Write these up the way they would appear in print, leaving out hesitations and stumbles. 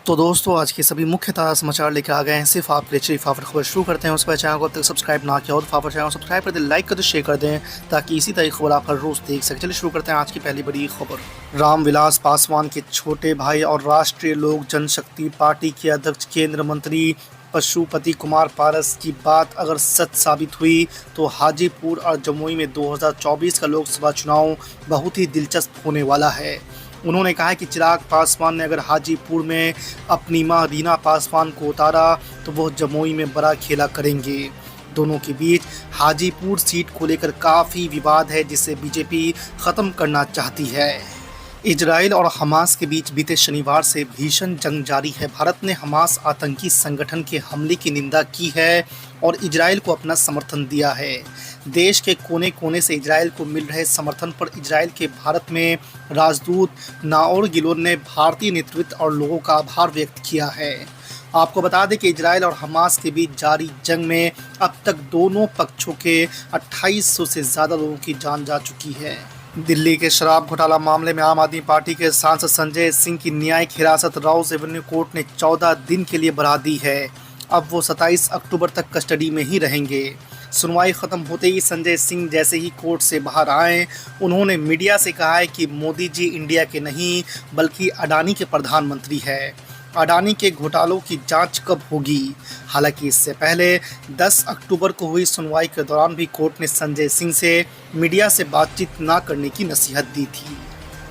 तो दोस्तों आज के सभी मुख्य ताज़ा समाचार लेकर आ गए हैं सिर्फ आपके लिए। फाफर खबर शुरू करते हैं। उस पर चैनल को अब तक सब्सक्राइब ना किया हो तो फाफर चैनल को सब्सक्राइब कर दें, लाइक कर दें, शेयर कर दें ताकि इसी तरह की खबर आप हर रोज़ देख सकें। चलिए शुरू करते हैं आज की पहली बड़ी खबर। रामविलास पासवान के छोटे भाई और राष्ट्रीय लोक जनशक्ति पार्टी के अध्यक्ष केंद्र मंत्री पशुपति कुमार पारस की बात अगर सच साबित हुई तो हाजीपुर और जमुई में 2024 का लोकसभा चुनाव बहुत ही दिलचस्प होने वाला है। उन्होंने कहा कि चिराग पासवान ने अगर हाजीपुर में अपनी मां रीना पासवान को उतारा तो वो जमुई में बड़ा खेला करेंगे। दोनों के बीच हाजीपुर सीट को लेकर काफ़ी विवाद है जिसे बीजेपी ख़त्म करना चाहती है। इजराइल और हमास के बीच बीते शनिवार से भीषण जंग जारी है। भारत ने हमास आतंकी संगठन के हमले की निंदा की है और इजराइल को अपना समर्थन दिया है। देश के कोने कोने से इजराइल को मिल रहे समर्थन पर इजराइल के भारत में राजदूत नाओर गिलोन ने भारतीय नेतृत्व और लोगों का आभार व्यक्त किया है। आपको बता दें कि इजराइल और हमास के बीच जारी जंग में अब तक दोनों पक्षों के 2800 से ज़्यादा लोगों की जान जा चुकी है। दिल्ली के शराब घोटाला मामले में आम आदमी पार्टी के सांसद संजय सिंह की न्यायिक हिरासत राउस एवेन्यू कोर्ट ने 14 दिन के लिए बढ़ा दी है। अब वो 27 अक्टूबर तक कस्टडी में ही रहेंगे। सुनवाई खत्म होते ही संजय सिंह जैसे ही कोर्ट से बाहर आए, उन्होंने मीडिया से कहा है कि मोदी जी इंडिया के नहीं बल्कि अडानी के प्रधानमंत्री हैं। अडानी के घोटालों की जांच कब होगी? हालांकि इससे पहले 10 अक्टूबर को हुई सुनवाई के दौरान भी कोर्ट ने संजय सिंह से मीडिया से बातचीत न करने की नसीहत दी थी।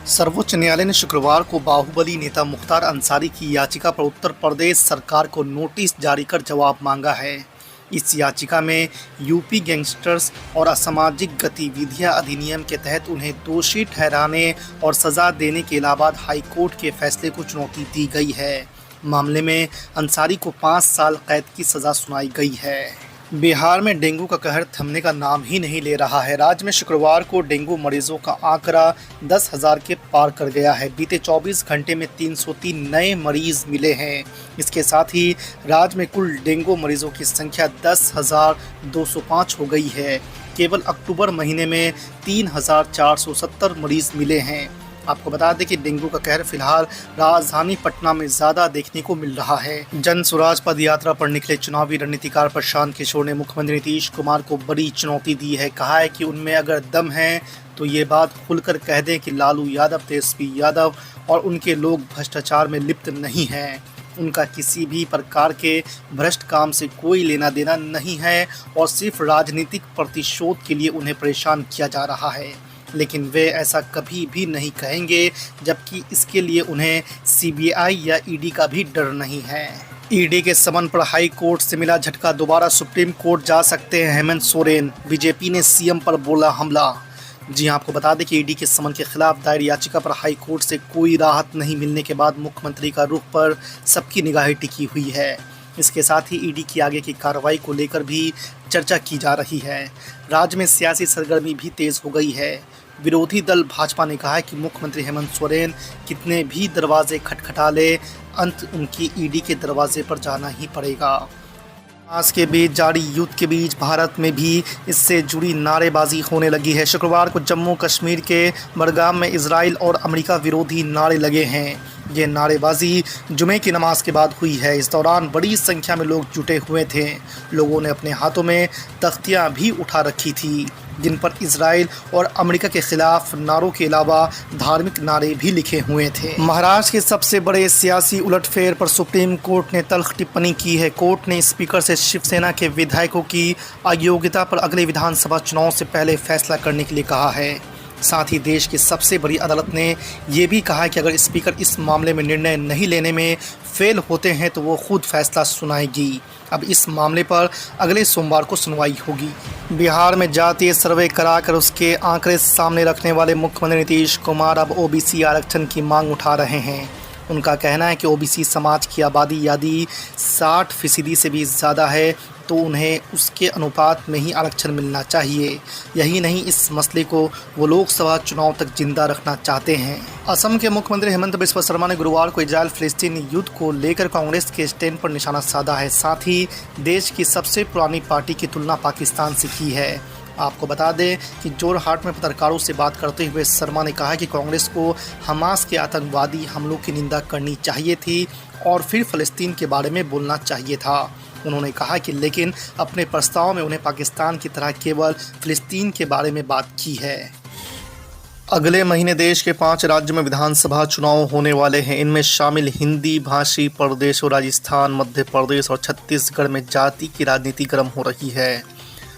सर्वोच्च न्यायालय ने शुक्रवार को बाहुबली नेता मुख्तार अंसारी की याचिका पर उत्तर प्रदेश सरकार को नोटिस जारी कर जवाब मांगा है। इस याचिका में यूपी गैंगस्टर्स और असामाजिक गतिविधियां अधिनियम के तहत उन्हें दोषी ठहराने और सज़ा देने के इलाहाबाद हाई कोर्ट के फैसले को चुनौती दी गई है। मामले में अंसारी को 5 साल कैद की सज़ा सुनाई गई है। बिहार में डेंगू का कहर थमने का नाम ही नहीं ले रहा है। राज्य में शुक्रवार को डेंगू मरीजों का आंकड़ा 10,000 के पार कर गया है। बीते 24 घंटे में 303 नए मरीज मिले हैं। इसके साथ ही राज्य में कुल डेंगू मरीजों की संख्या 10,205 हो गई है। केवल अक्टूबर महीने में 3,470 मरीज मिले हैं। आपको बता दें कि डेंगू का कहर फिलहाल राजधानी पटना में ज़्यादा देखने को मिल रहा है। जन स्वराज पद यात्रा पर निकले चुनावी रणनीतिकार प्रशांत किशोर ने मुख्यमंत्री नीतीश कुमार को बड़ी चुनौती दी है। कहा है कि उनमें अगर दम है तो ये बात खुलकर कह दें कि लालू यादव, तेजस्वी यादव और उनके लोग भ्रष्टाचार में लिप्त नहीं हैं। उनका किसी भी प्रकार के भ्रष्ट काम से कोई लेना देना नहीं है और सिर्फ राजनीतिक प्रतिशोध के लिए उन्हें परेशान किया जा रहा है। लेकिन वे ऐसा कभी भी नहीं कहेंगे, जबकि इसके लिए उन्हें सीबीआई या ईडी का भी डर नहीं है। ईडी के समन पर हाई कोर्ट से मिला झटका, दोबारा सुप्रीम कोर्ट जा सकते हैं हेमंत सोरेन। बीजेपी ने सीएम पर बोला हमला। जी आपको बता दें कि ईडी के समन के खिलाफ दायर याचिका पर हाई कोर्ट से कोई राहत नहीं मिलने के बाद मुख्यमंत्री का रुख पर सबकी निगाहें टिकी हुई है। इसके साथ ही ईडी की आगे की कार्रवाई को लेकर भी चर्चा की जा रही है। राज्य में सियासी सरगर्मी भी तेज हो गई है। विरोधी दल भाजपा ने कहा है कि मुख्यमंत्री हेमंत सोरेन कितने भी दरवाजे खटखटा ले, अंत उनकी ईडी के दरवाजे पर जाना ही पड़ेगा। आज के बीच जारी युद्ध के बीच भारत में भी इससे जुड़ी नारेबाजी होने लगी है। शुक्रवार को जम्मू कश्मीर के बडगाम में इजराइल और अमेरिका विरोधी नारे लगे हैं। ये नारेबाजी जुमे की नमाज के बाद हुई है। इस दौरान बड़ी संख्या में लोग जुटे हुए थे। लोगों ने अपने हाथों में तख्तियां भी उठा रखी थी जिन पर इजराइल और अमेरिका के खिलाफ नारों के अलावा धार्मिक नारे भी लिखे हुए थे। महाराष्ट्र के सबसे बड़े सियासी उलटफेर पर सुप्रीम कोर्ट ने तल्ख टिप्पणी की है। कोर्ट ने स्पीकर से शिवसेना के विधायकों की अयोग्यता पर अगले विधानसभा चुनाव से पहले फैसला करने के लिए कहा है। साथ ही देश की सबसे बड़ी अदालत ने यह भी कहा कि अगर स्पीकर इस मामले में निर्णय नहीं लेने में फेल होते हैं तो वो खुद फैसला सुनाएगी। अब इस मामले पर अगले सोमवार को सुनवाई होगी। बिहार में जातीय सर्वे कराकर उसके आंकड़े सामने रखने वाले मुख्यमंत्री नीतीश कुमार अब ओबीसी आरक्षण की मांग उठा रहे हैं। उनका कहना है कि ओबीसी समाज की आबादी यदि 60% से भी ज़्यादा है तो उन्हें उसके अनुपात में ही आरक्षण मिलना चाहिए। यही नहीं, इस मसले को वो लोकसभा चुनाव तक जिंदा रखना चाहते हैं। असम के मुख्यमंत्री हेमंत बिस्वा शर्मा ने गुरुवार को इजराइल फिलिस्तीन युद्ध को लेकर कांग्रेस के स्टैंड पर निशाना साधा है। साथ ही देश की सबसे पुरानी पार्टी की तुलना पाकिस्तान से की है। आपको बता दें कि जोरहाट में पत्रकारों से बात करते हुए शर्मा ने कहा कि कांग्रेस को हमास के आतंकवादी हमलों की निंदा करनी चाहिए थी और फिर फ़लस्तीन के बारे में बोलना चाहिए था। उन्होंने कहा कि लेकिन अपने प्रस्ताव में उन्हें पाकिस्तान की तरह केवल फ़लस्तीन के बारे में बात की है। अगले महीने देश के 5 राज्यों में विधानसभा चुनाव होने वाले हैं। इनमें शामिल हिंदी भाषी प्रदेशों राजस्थान, मध्य प्रदेश और छत्तीसगढ़ में जाति की राजनीति गर्म हो रही है।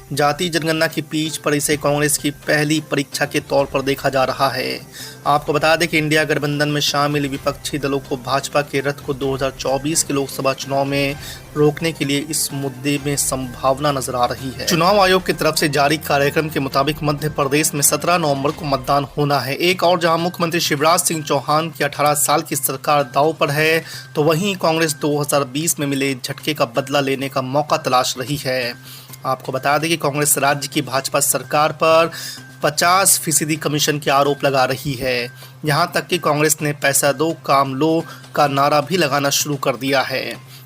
जाति जनगणना की पीछ पर इसे कांग्रेस की पहली परीक्षा के तौर पर देखा जा रहा है। आपको बता दें कि इंडिया गठबंधन में शामिल विपक्षी दलों को भाजपा के रथ को 2024 के लोकसभा चुनाव में रोकने के लिए इस मुद्दे में संभावना नजर आ रही है। चुनाव आयोग की तरफ से जारी कार्यक्रम के मुताबिक मध्य प्रदेश में 17 नवंबर को मतदान होना है। एक और जहां मुख्यमंत्री शिवराज सिंह चौहान की 18 साल की सरकार दांव पर है, तो वहीं कांग्रेस 2020 में मिले झटके का बदला लेने का मौका तलाश रही है। आपको बता दें कि कांग्रेस राज्य की भाजपा सरकार पर 50% कमीशन के आरोप लगा रही है। यहां तक कि कांग्रेस ने पैसा दो काम लो का नारा भी लगाना शुरू कर दिया है।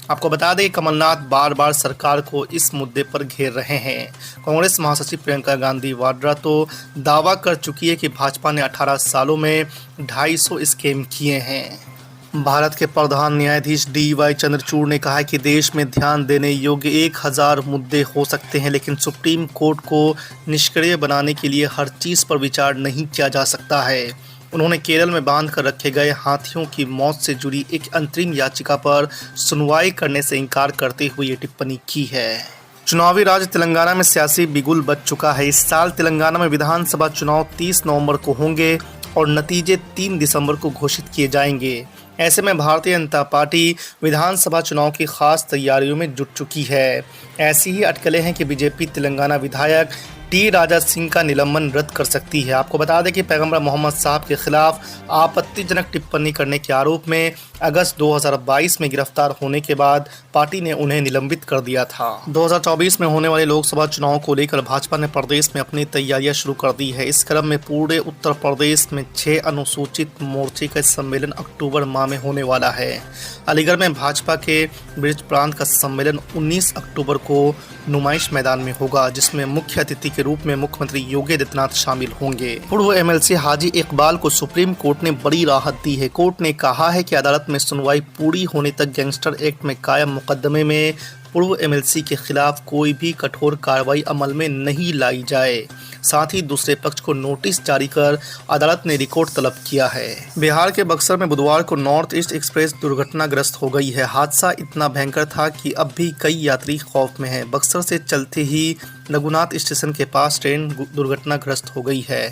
आपको बता दें कमलनाथ बार बार सरकार को इस मुद्दे पर घेर रहे हैं। कांग्रेस महासचिव प्रियंका गांधी वाड्रा तो दावा कर चुकी है कि भाजपा ने 18 सालों में 250 स्कैम किए हैं। भारत के प्रधान न्यायाधीश DY चंद्रचूड़ ने कहा कि देश में ध्यान देने योग्य 1000 मुद्दे हो सकते हैं, लेकिन सुप्रीम कोर्ट को निष्क्रिय बनाने के लिए हर चीज़ पर विचार नहीं किया जा सकता है। उन्होंने केरल में बांध कर रखे गए हाथियों की मौत से जुड़ी एक अंतरिम याचिका पर सुनवाई करने से इनकार करते हुए ये टिप्पणी की है। चुनावी राज्य तेलंगाना में सियासी बिगुल बच चुका है। इस साल तेलंगाना में विधानसभा चुनाव 30 नवंबर को होंगे और नतीजे 3 दिसंबर को घोषित किए जाएंगे। ऐसे में भारतीय जनता पार्टी विधानसभा चुनाव की खास तैयारियों में जुट चुकी है। ऐसी ही अटकलें हैं कि बीजेपी तेलंगाना विधायक टी राजा सिंह का निलंबन रद्द कर सकती है। आपको बता दें कि पैगंबर मोहम्मद साहब के खिलाफ आपत्तिजनक टिप्पणी करने के आरोप में अगस्त 2022 में गिरफ्तार होने के बाद पार्टी ने उन्हें निलंबित कर दिया था। 2024 में होने वाले लोकसभा चुनाव को लेकर भाजपा ने प्रदेश में अपनी तैयारियां शुरू कर दी है। इस क्रम में पूरे उत्तर प्रदेश में 6 अनुसूचित मोर्चे का सम्मेलन अक्टूबर माह में होने वाला है। अलीगढ़ में भाजपा के ब्रिज प्रांत का सम्मेलन 19 अक्टूबर को नुमाइश मैदान में होगा, जिसमें मुख्य अतिथि के रूप में मुख्यमंत्री योगी आदित्यनाथ शामिल होंगे। पूर्व MLC हाजी इकबाल को सुप्रीम कोर्ट ने बड़ी राहत दी है। कोर्ट ने कहा है कि अदालत में सुनवाई पूरी होने तक गैंगस्टर एक्ट में कायम मुकदमे में पूर्व MLC के खिलाफ कोई भी कठोर कार्रवाई अमल में नहीं लाई जाए। साथ ही दूसरे पक्ष को नोटिस जारी कर अदालत ने रिकॉर्ड तलब किया है। बिहार के बक्सर में बुधवार को नॉर्थ ईस्ट एक्सप्रेस दुर्घटनाग्रस्त हो गई है। हादसा इतना भयंकर था कि अब भी कई यात्री खौफ में हैं। बक्सर से चलते ही रघुनाथ स्टेशन के पास ट्रेन दुर्घटनाग्रस्त हो गई है।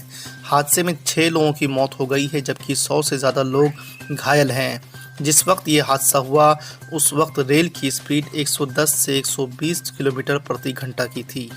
हादसे में 6 लोगों की मौत हो गई है, जबकि 100 से ज़्यादा लोग घायल हैं। जिस वक्त ये हादसा हुआ उस वक्त रेल की स्पीड 110 से 120 किलोमीटर प्रति घंटा की थी।